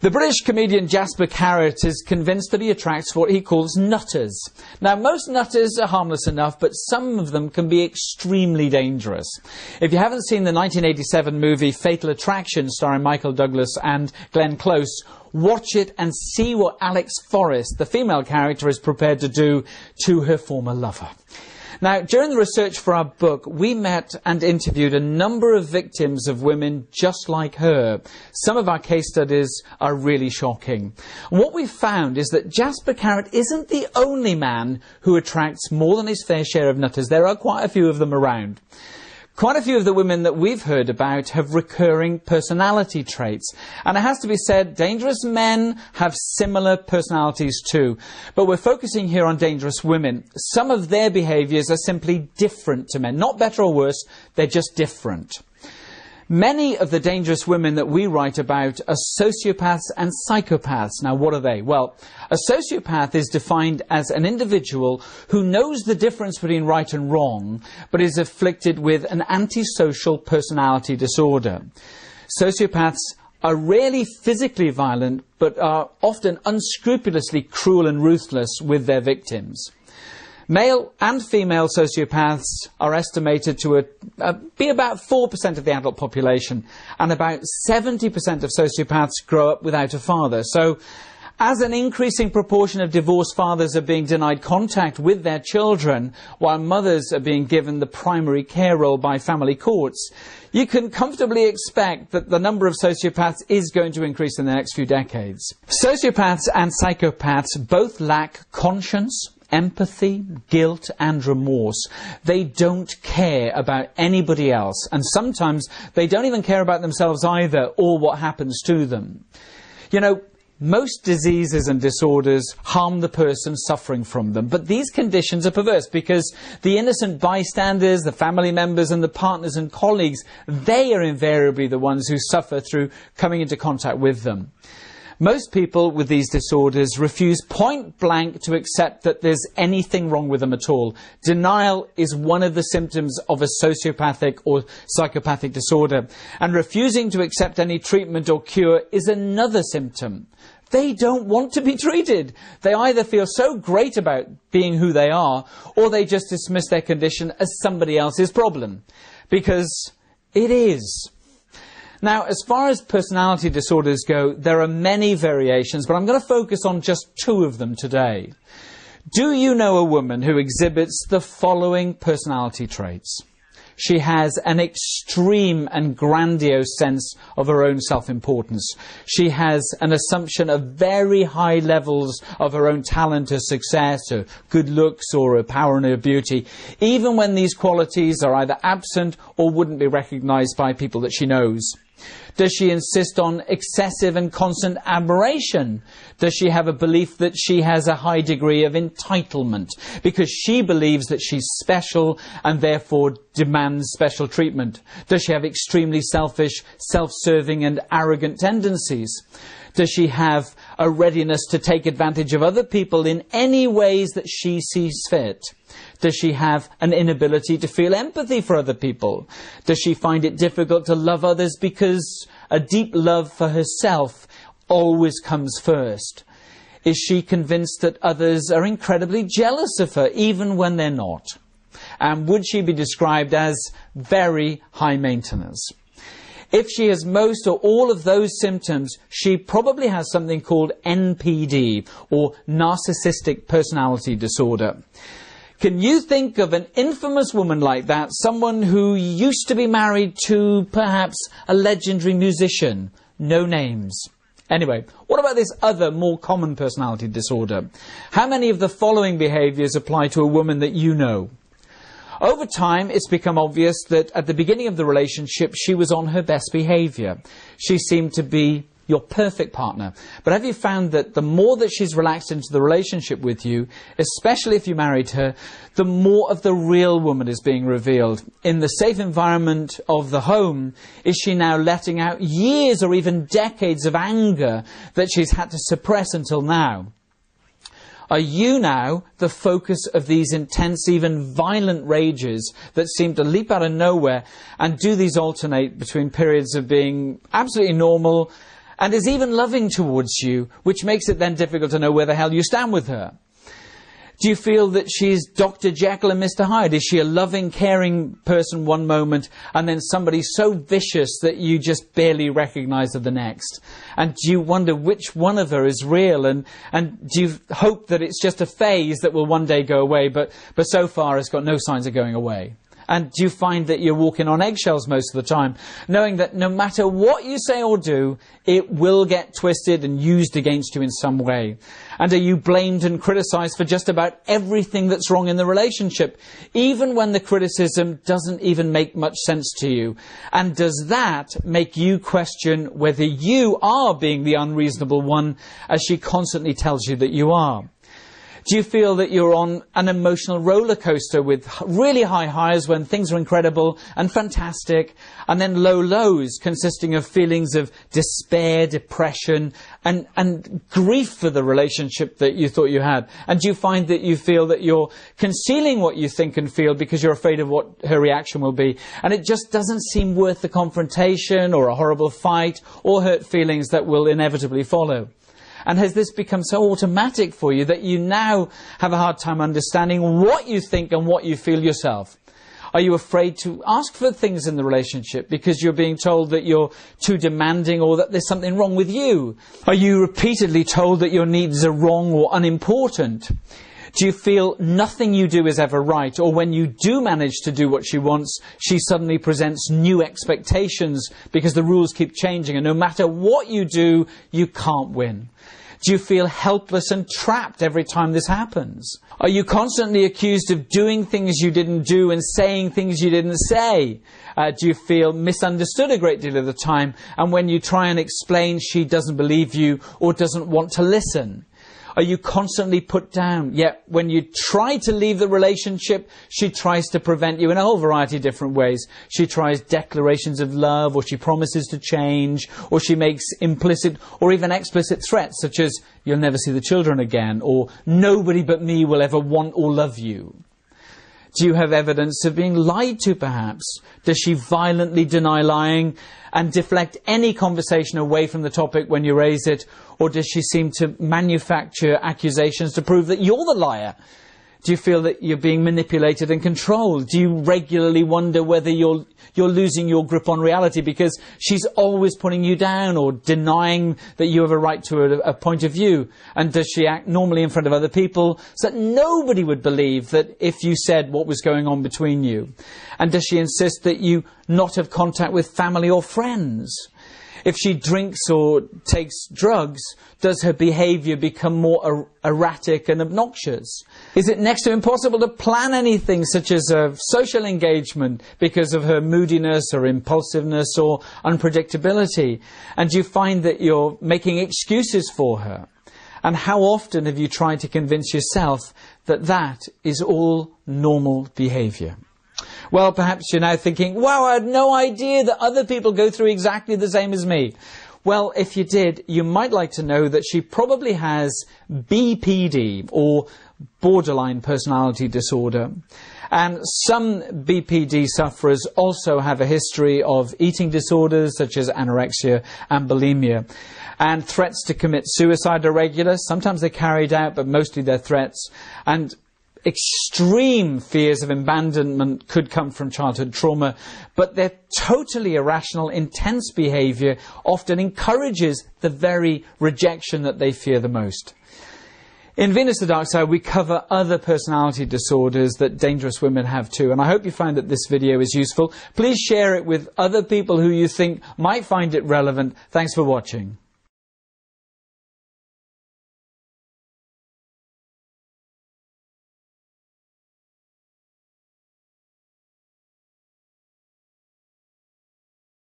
The British comedian Jasper Carrott is convinced that he attracts what he calls nutters. Now, most nutters are harmless enough, but some of them can be extremely dangerous. If you haven't seen the 1987 movie Fatal Attraction, starring Michael Douglas and Glenn Close, watch it and see what Alex Forrest, the female character, is prepared to do to her former lover. Now, during the research for our book, we met and interviewed a number of victims of women just like her. Some of our case studies are really shocking. What we found is that Jasper Carrott isn't the only man who attracts more than his fair share of nutters. There are quite a few of them around. Quite a few of the women that we've heard about have recurring personality traits. And it has to be said, dangerous men have similar personalities too. But we're focusing here on dangerous women. Some of their behaviours are simply different to men. Not better or worse, they're just different. Many of the dangerous women that we write about are sociopaths and psychopaths. Now, what are they? Well, a sociopath is defined as an individual who knows the difference between right and wrong, but is afflicted with an antisocial personality disorder. Sociopaths are rarely physically violent, but are often unscrupulously cruel and ruthless with their victims. Male and female sociopaths are estimated to be about 4% of the adult population, and about 70% of sociopaths grow up without a father. So, as an increasing proportion of divorced fathers are being denied contact with their children, while mothers are being given the primary care role by family courts, you can comfortably expect that the number of sociopaths is going to increase in the next few decades. Sociopaths and psychopaths both lack conscience, empathy, guilt and remorse. They don't care about anybody else, and sometimes they don't even care about themselves either, or what happens to them. You know, most diseases and disorders harm the person suffering from them, but these conditions are perverse because the innocent bystanders, the family members and the partners and colleagues, they are invariably the ones who suffer through coming into contact with them. Most people with these disorders refuse point blank to accept that there's anything wrong with them at all. Denial is one of the symptoms of a sociopathic or psychopathic disorder, and refusing to accept any treatment or cure is another symptom. They don't want to be treated. They either feel so great about being who they are, or they just dismiss their condition as somebody else's problem. Because it is. Now, as far as personality disorders go, there are many variations, but I'm going to focus on just two of them today. Do you know a woman who exhibits the following personality traits? She has an extreme and grandiose sense of her own self-importance. She has an assumption of very high levels of her own talent or success, or good looks, or her power and her beauty, even when these qualities are either absent or wouldn't be recognised by people that she knows. Does she insist on excessive and constant admiration? Does she have a belief that she has a high degree of entitlement because she believes that she's special and therefore demands special treatment? Does she have extremely selfish, self-serving and arrogant tendencies? Does she have a readiness to take advantage of other people in any ways that she sees fit? Does she have an inability to feel empathy for other people? Does she find it difficult to love others because a deep love for herself always comes first? Is she convinced that others are incredibly jealous of her, even when they're not? And would she be described as very high maintenance? If she has most or all of those symptoms, she probably has something called NPD, or narcissistic personality disorder. Can you think of an infamous woman like that, someone who used to be married to perhaps a legendary musician? No names. Anyway, what about this other, more common personality disorder? How many of the following behaviours apply to a woman that you know? Over time, it's become obvious that at the beginning of the relationship, she was on her best behaviour. She seemed to be your perfect partner. But have you found that the more that she's relaxed into the relationship with you, especially if you married her, the more of the real woman is being revealed? In the safe environment of the home, is she now letting out years or even decades of anger that she's had to suppress until now? Are you now the focus of these intense, even violent rages that seem to leap out of nowhere? And do these alternate between periods of being absolutely normal and is even loving towards you, which makes it then difficult to know where the hell you stand with her? Do you feel that she's Dr. Jekyll and Mr. Hyde? Is she a loving, caring person one moment and then somebody so vicious that you just barely recognise her the next? And do you wonder which one of her is real? And do you hope that it's just a phase that will one day go away, but so far it's got no signs of going away? And do you find that you're walking on eggshells most of the time, knowing that no matter what you say or do, it will get twisted and used against you in some way? And are you blamed and criticised for just about everything that's wrong in the relationship, even when the criticism doesn't even make much sense to you? And does that make you question whether you are being the unreasonable one, as she constantly tells you that you are? Do you feel that you're on an emotional roller coaster with really high highs when things are incredible and fantastic, and then low lows consisting of feelings of despair, depression, and grief for the relationship that you thought you had? And do you find that you feel that you're concealing what you think and feel because you're afraid of what her reaction will be, and it just doesn't seem worth the confrontation or a horrible fight or hurt feelings that will inevitably follow? And has this become so automatic for you that you now have a hard time understanding what you think and what you feel yourself? Are you afraid to ask for things in the relationship because you're being told that you're too demanding or that there's something wrong with you? Are you repeatedly told that your needs are wrong or unimportant? Do you feel nothing you do is ever right, or when you do manage to do what she wants, she suddenly presents new expectations because the rules keep changing and no matter what you do, you can't win? Do you feel helpless and trapped every time this happens? Are you constantly accused of doing things you didn't do and saying things you didn't say? Do you feel misunderstood a great deal of the time, and when you try and explain, she doesn't believe you or doesn't want to listen? Are you constantly put down? Yet when you try to leave the relationship, she tries to prevent you in a whole variety of different ways. She tries declarations of love, or she promises to change, or she makes implicit or even explicit threats such as, "You'll never see the children again," or "Nobody but me will ever want or love you." Do you have evidence of being lied to, perhaps? Does she violently deny lying and deflect any conversation away from the topic when you raise it? Or does she seem to manufacture accusations to prove that you're the liar? Do you feel that you're being manipulated and controlled? Do you regularly wonder whether you're losing your grip on reality because she's always putting you down or denying that you have a right to a point of view? And does she act normally in front of other people so that nobody would believe that if you said what was going on between you? And does she insist that you not have contact with family or friends? If she drinks or takes drugs, does her behaviour become more erratic and obnoxious? Is it next to impossible to plan anything such as a social engagement because of her moodiness or impulsiveness or unpredictability? And do you find that you're making excuses for her? And how often have you tried to convince yourself that that is all normal behaviour? Well, perhaps you're now thinking, wow, I had no idea that other people go through exactly the same as me. Well, if you did, you might like to know that she probably has BPD, or borderline personality disorder. And some BPD sufferers also have a history of eating disorders such as anorexia and bulimia. And threats to commit suicide are regular. Sometimes they're carried out, but mostly they're threats. And extreme fears of abandonment could come from childhood trauma, but their totally irrational, intense behaviour often encourages the very rejection that they fear the most. In Venus the Dark Side, we cover other personality disorders that dangerous women have too, and I hope you find that this video is useful. Please share it with other people who you think might find it relevant. Thanks for watching.